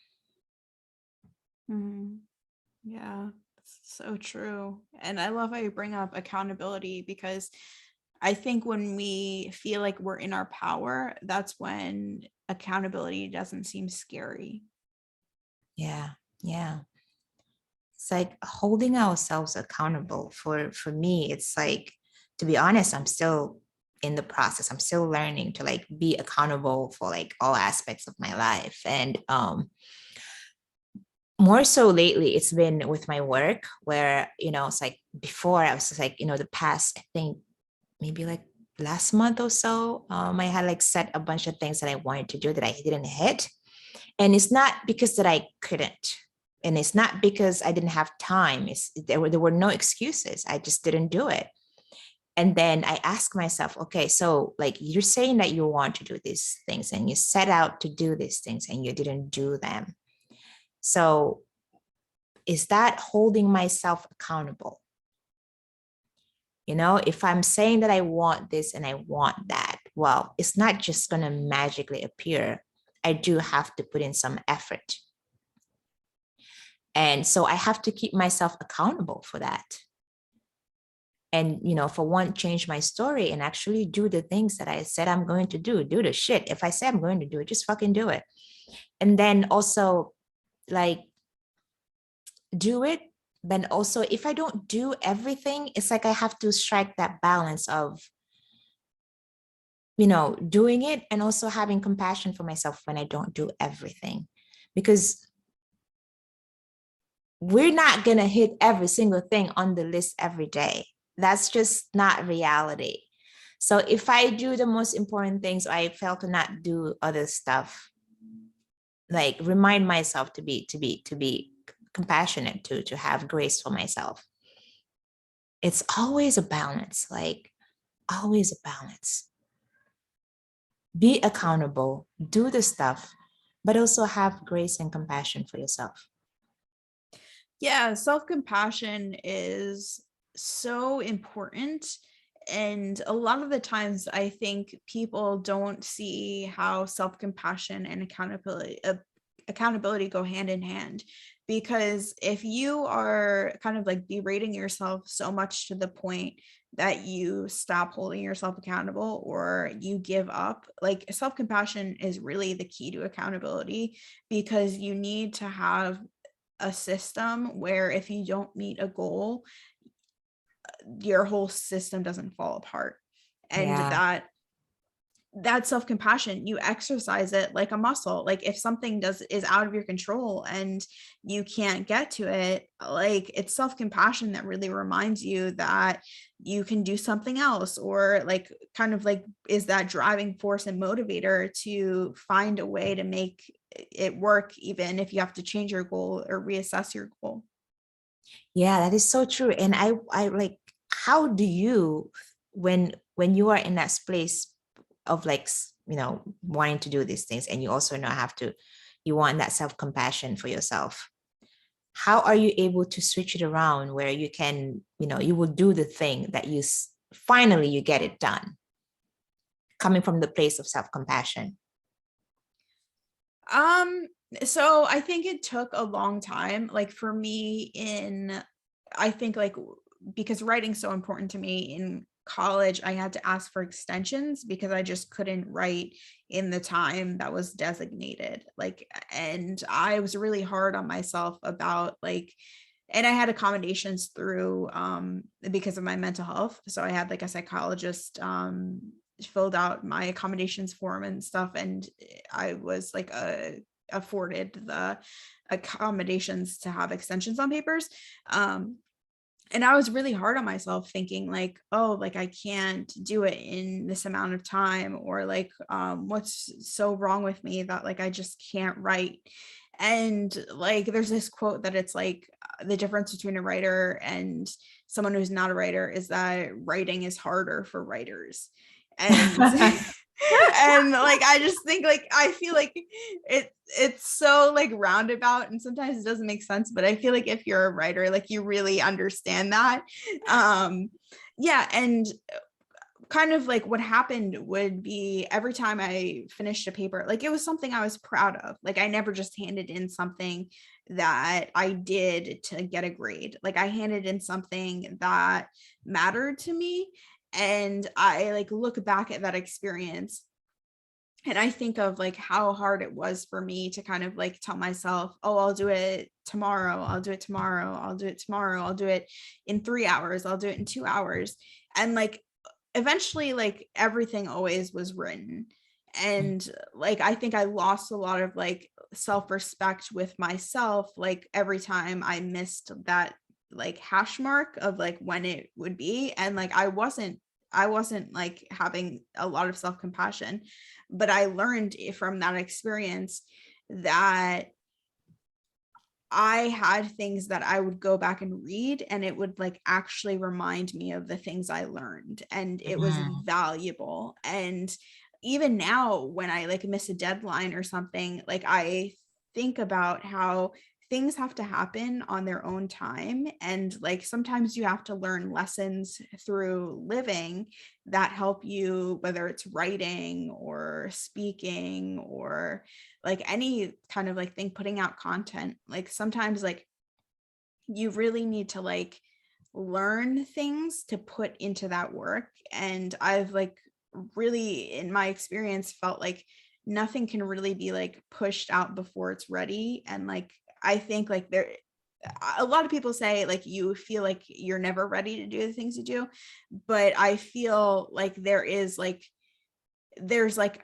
Yeah, so true. And I love how you bring up accountability, because I think when we feel like we're in our power, that's when accountability doesn't seem scary. Yeah. Yeah. It's like holding ourselves accountable. For me, it's like, to be honest, I'm still in the process. I'm still learning to like be accountable for like all aspects of my life. And more so lately, it's been with my work where, it's like before I was just like, the past, I think maybe like last month or so, I had like set a bunch of things that I wanted to do that I didn't hit. And it's not because that I couldn't. And it's not because I didn't have time. There were no excuses. I just didn't do it. And then I ask myself, okay, so like you're saying that you want to do these things and you set out to do these things and you didn't do them. So is that holding myself accountable? If I'm saying that I want this and I want that, well, it's not just going to magically appear. I do have to put in some effort. And so I have to keep myself accountable for that. And, for one, change my story and actually do the things that I said I'm going to do the shit. If I say I'm going to do it, just fucking do it. And then also like do it. But also if I don't do everything, it's like I have to strike that balance of, doing it and also having compassion for myself when I don't do everything. Because we're not going to hit every single thing on the list every day. That's just not reality. So if I do the most important things, I fail to not do other stuff, like remind myself to be compassionate, to have grace for myself. It's always a balance, like always a balance. Be accountable, do the stuff, but also have grace and compassion for yourself. Yeah, self-compassion is so important. And a lot of the times I think people don't see how self-compassion and accountability go hand in hand. Because if you are kind of like berating yourself so much to the point that you stop holding yourself accountable or you give up, like self-compassion is really the key to accountability, because you need to have a system where if you don't meet a goal, your whole system doesn't fall apart. And Yeah. that self-compassion, you exercise it like a muscle. Like if something is out of your control and you can't get to it, like it's self-compassion that really reminds you that you can do something else, or like kind of like is that driving force and motivator to find a way to make it work, even if you have to change your goal or reassess your goal. Yeah, that is so true. And I like, how do you, when you are in that place of like, wanting to do these things, and you also know you want that self-compassion for yourself, how are you able to switch it around where you can, you will do the thing that finally you get it done, coming from the place of self-compassion? So I think it took a long time, like for me I think like, because writing's so important to me, in college, I had to ask for extensions because I just couldn't write in the time that was designated. Like, and I was really hard on myself about like, and I had accommodations through because of my mental health. So I had like a psychologist filled out my accommodations form and stuff, and I was like afforded the accommodations to have extensions on papers. And I was really hard on myself, thinking like, oh, like I can't do it in this amount of time, or like what's so wrong with me that like I just can't write. And like there's this quote that it's like the difference between a writer and someone who's not a writer is that writing is harder for writers. And and like I just think like I feel like it's so like roundabout, and sometimes it doesn't make sense, but I feel like if you're a writer, like you really understand that. Yeah. And kind of like what happened would be every time I finished a paper, like it was something I was proud of. Like I never just handed in something that I did to get a grade. Like I handed in something that mattered to me. And I like look back at that experience and I think of like how hard it was for me to kind of like tell myself, oh, I'll do it tomorrow. I'll do it tomorrow. I'll do it tomorrow. I'll do it in 3 hours. I'll do it in 2 hours. And like eventually like everything always was written. And like I think I lost a lot of like self-respect with myself like every time I missed that like hash mark of like when it would be. And like I wasn't like having a lot of self-compassion, but I learned from that experience that I had things that I would go back and read and it would like actually remind me of the things I learned, and it was valuable. And even now when I like miss a deadline or something, like I think about how things have to happen on their own time, and like sometimes you have to learn lessons through living that help you, whether it's writing or speaking or like any kind of like thing, putting out content. Like sometimes like you really need to like learn things to put into that work. And I've like really in my experience felt like nothing can really be like pushed out before it's ready. And like I think like there a lot of people say like you feel like you're never ready to do the things you do, but I feel like there's like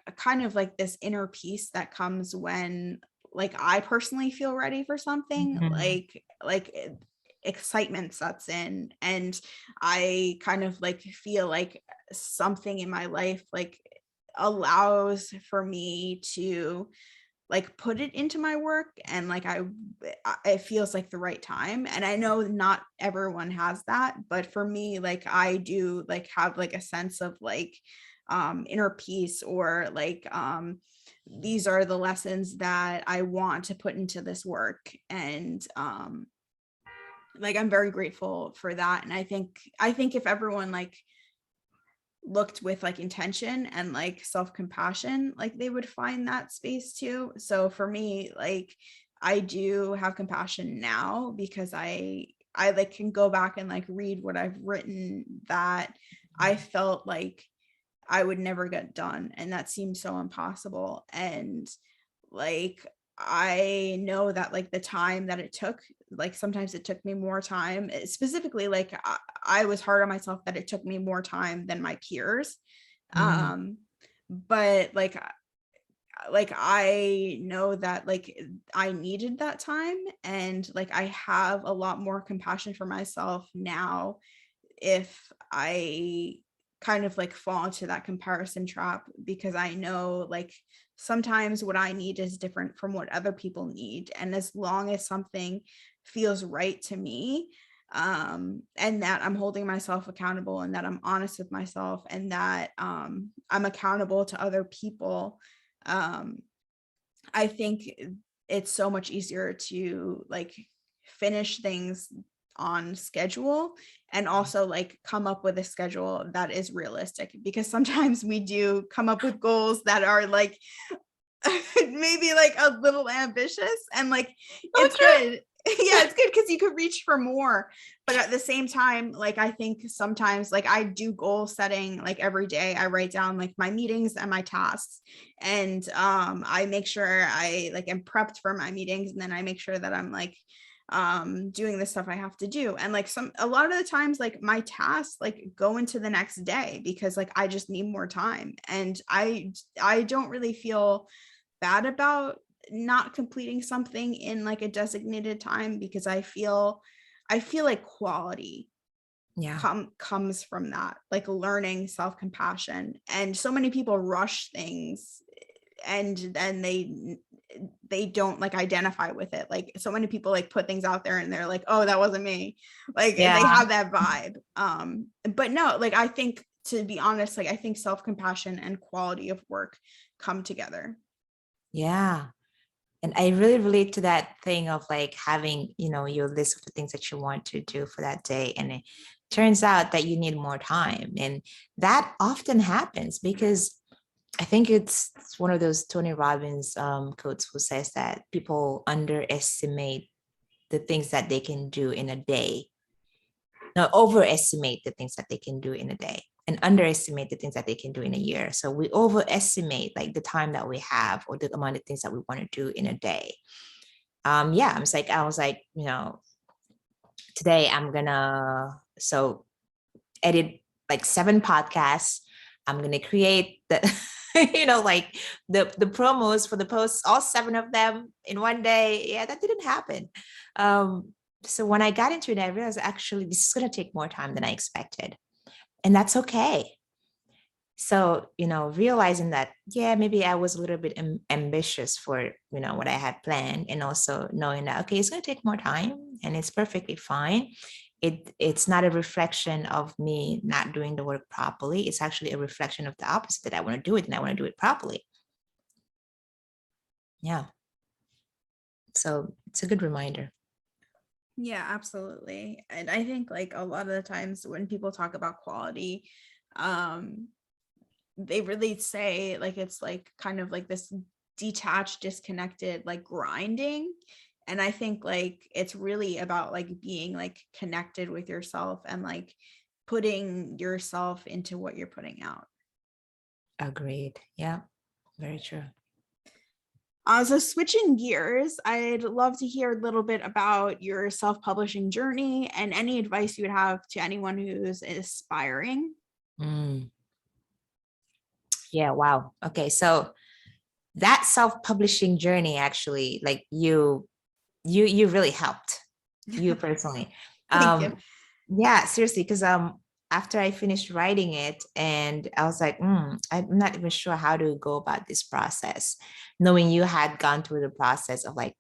a kind of like this inner peace that comes when like I personally feel ready for something, like excitement sets in, and I kind of like feel like something in my life like allows for me to like put it into my work, and like it feels like the right time. And I know not everyone has that, but for me like I do like have like a sense of like inner peace, or like these are the lessons that I want to put into this work. And like I'm very grateful for that. And I think if everyone like looked with like intention and like self-compassion, like they would find that space too. So for me, like I do have compassion now because I like can go back and like read what I've written that I felt like I would never get done, and that seemed so impossible. And like I know that like the time that it took, like sometimes it took me more time, specifically like I was hard on myself that it took me more time than my peers. But like I know that like I needed that time, and like I have a lot more compassion for myself now if I kind of like fall into that comparison trap, because I know like sometimes what I need is different from what other people need. And as long as something feels right to me, and that I'm holding myself accountable, and that I'm honest with myself, and that I'm accountable to other people, I think it's so much easier to like finish things on schedule, and also like come up with a schedule that is realistic, because sometimes we do come up with goals that are like maybe like a little ambitious, and like it's good. Yeah, it's good because you could reach for more. But at the same time, like I think sometimes like I do goal setting like every day. I write down like my meetings and my tasks, and I make sure I like am prepped for my meetings, and then I make sure that I'm like doing the stuff I have to do. And like a lot of the times like my tasks like go into the next day because like I just need more time, and I don't really feel bad about not completing something in like a designated time, because I feel like quality comes from that, like learning self-compassion. And so many people rush things, and then they don't like identify with it. Like so many people like put things out there and they're like, oh, that wasn't me, like they have that vibe. But no, like I think, to be honest, like I think self-compassion and quality of work come together. Yeah. And I really relate to that thing of like having, you know, your list of the things that you want to do for that day, and turns out that you need more time. And that often happens because I think it's one of those Tony Robbins quotes who says that people underestimate the things that they can do in a day. No, overestimate the things that they can do in a day and underestimate the things that they can do in a year. So we overestimate like the time that we have or the amount of things that we want to do in a day. Yeah, I was like, today I'm gonna edit like 7 podcasts. I'm gonna create the like the promos for the posts, all 7 of them in one day. Yeah, that didn't happen. So when I got into it, I realized actually this is gonna take more time than I expected. And that's okay. So, realizing that, yeah, maybe I was a little bit ambitious for, what I had planned, and also knowing that, okay, it's going to take more time and it's perfectly fine. It's not a reflection of me not doing the work properly. It's actually a reflection of the opposite, that I want to do it and I want to do it properly. Yeah. So it's a good reminder. Yeah, absolutely. And I think like a lot of the times when people talk about quality, they really say like it's like kind of like this detached, disconnected, like grinding. And I think like it's really about like being like connected with yourself and like putting yourself into what you're putting out. Agreed. Yeah, very true. So switching gears, I'd love to hear a little bit about your self-publishing journey and any advice you would have to anyone who's aspiring. Yeah, wow. Okay, so that self-publishing journey, actually, like you really helped, you personally. Thank you. Yeah, seriously, because after I finished writing it, and I was like, I'm not even sure how to go about this process, knowing you had gone through the process of like,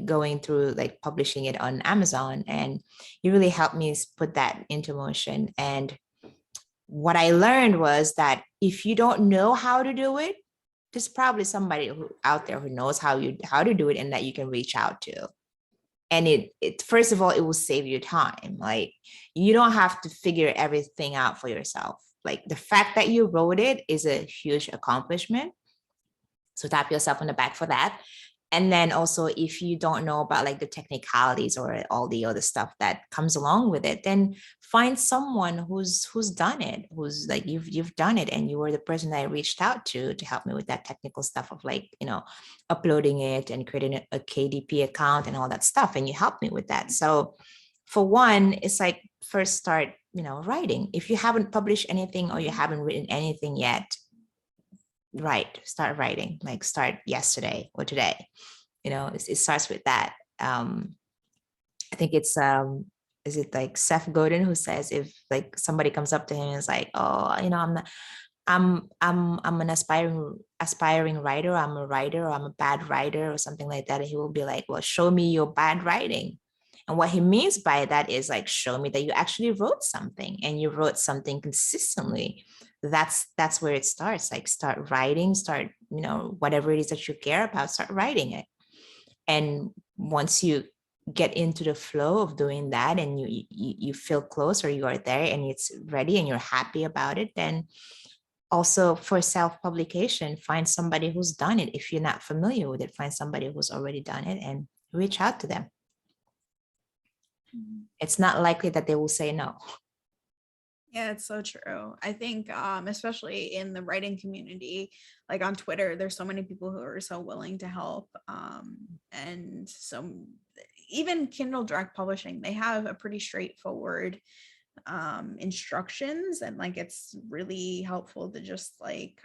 going through like publishing it on Amazon, and you really helped me put that into motion. And what I learned was that if you don't know how to do it, there's probably somebody out there who knows how to do it and that you can reach out to. And it first of all, it will save you time. Like, you don't have to figure everything out for yourself. Like, the fact that you wrote it is a huge accomplishment. So tap yourself on the back for that. And then also, if you don't know about like the technicalities or all the other stuff that comes along with it, then find someone who's done it, who's like, you've done it, and you were the person that I reached out to help me with that technical stuff of like, uploading it and creating a KDP account and all that stuff, and you helped me with that. So for one, it's like, first start writing. If you haven't published anything or you haven't written anything yet, start writing, like start yesterday or today. It starts with that. I think it's is it like Seth Godin who says, if like somebody comes up to him and is like, oh, I'm an aspiring writer, I'm a writer, or I'm a bad writer, or something like that, he will be like, well, show me your bad writing. And what he means by that is like, show me that you actually wrote something, and you wrote something consistently. That's where it starts. Like, start writing, start, whatever it is that you care about, start writing it. And once you get into the flow of doing that, and you feel close, or you are there and it's ready and you're happy about it, then also for self-publication, find somebody who's done it. If you're not familiar with it, find somebody who's already done it and reach out to them. It's not likely that they will say no. Yeah, it's so true. I think especially in the writing community, like on Twitter, there's so many people who are so willing to help. And so even Kindle Direct Publishing, they have a pretty straightforward instructions, and like it's really helpful to just like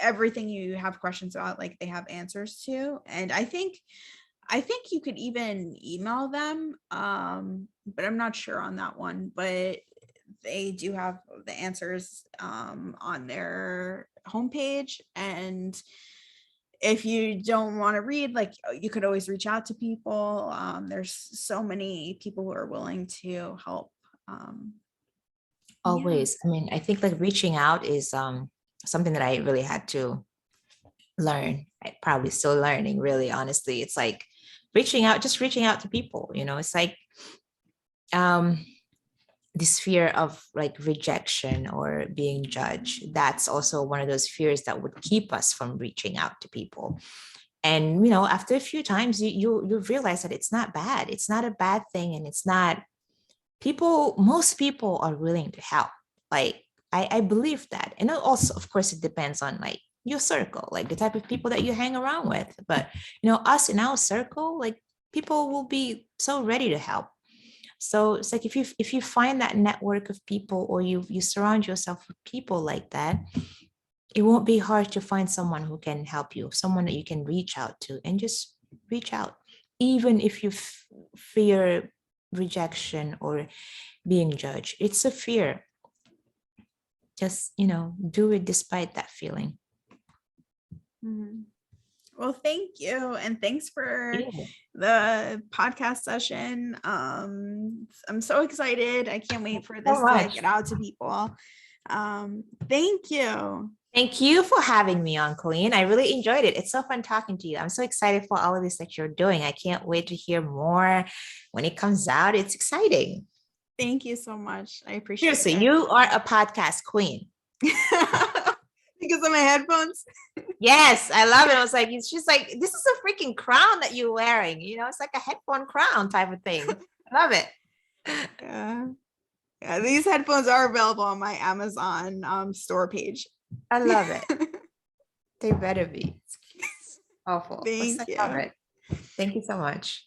everything you have questions about, like they have answers to. And I think you could even email them, but I'm not sure on that one. But they do have the answers on their homepage. And if you don't want to read, like, you could always reach out to people. There's so many people who are willing to help. Always. I mean, I think like reaching out is something that I really had to learn. I probably still learning, really, honestly. It's like reaching out to people, it's like this fear of like rejection or being judged, that's also one of those fears that would keep us from reaching out to people. And after a few times, you realize that it's not bad, it's not a bad thing, and it's not, most people are willing to help. Like I believe that. And also, of course, it depends on like your circle, like the type of people that you hang around with. But us in our circle, like people will be so ready to help. So it's like if you find that network of people, or you surround yourself with people like that, it won't be hard to find someone who can help you, someone that you can reach out to, and just reach out. Even if you fear rejection or being judged, it's a fear. Just, do it despite that feeling. Mhm. Well, thank you. And thanks for Yeah. the podcast session. I'm so excited. I can't wait for this So to much. get out to people. Thank you. Thank you for having me on, Colleen. I really enjoyed it. It's so fun talking to you. I'm so excited for all of this that you're doing. I can't wait to hear more when it comes out. It's exciting. Thank you so much. I appreciate Seriously, it. you are a podcast queen. Because of my headphones. Yes, I love it. I was like, it's just like, this is a freaking crown that you're wearing. It's like a headphone crown type of thing. I love it. Yeah, these headphones are available on my Amazon store page. I love it. They better be. It's awful. Thank I you. love it. Thank you so much.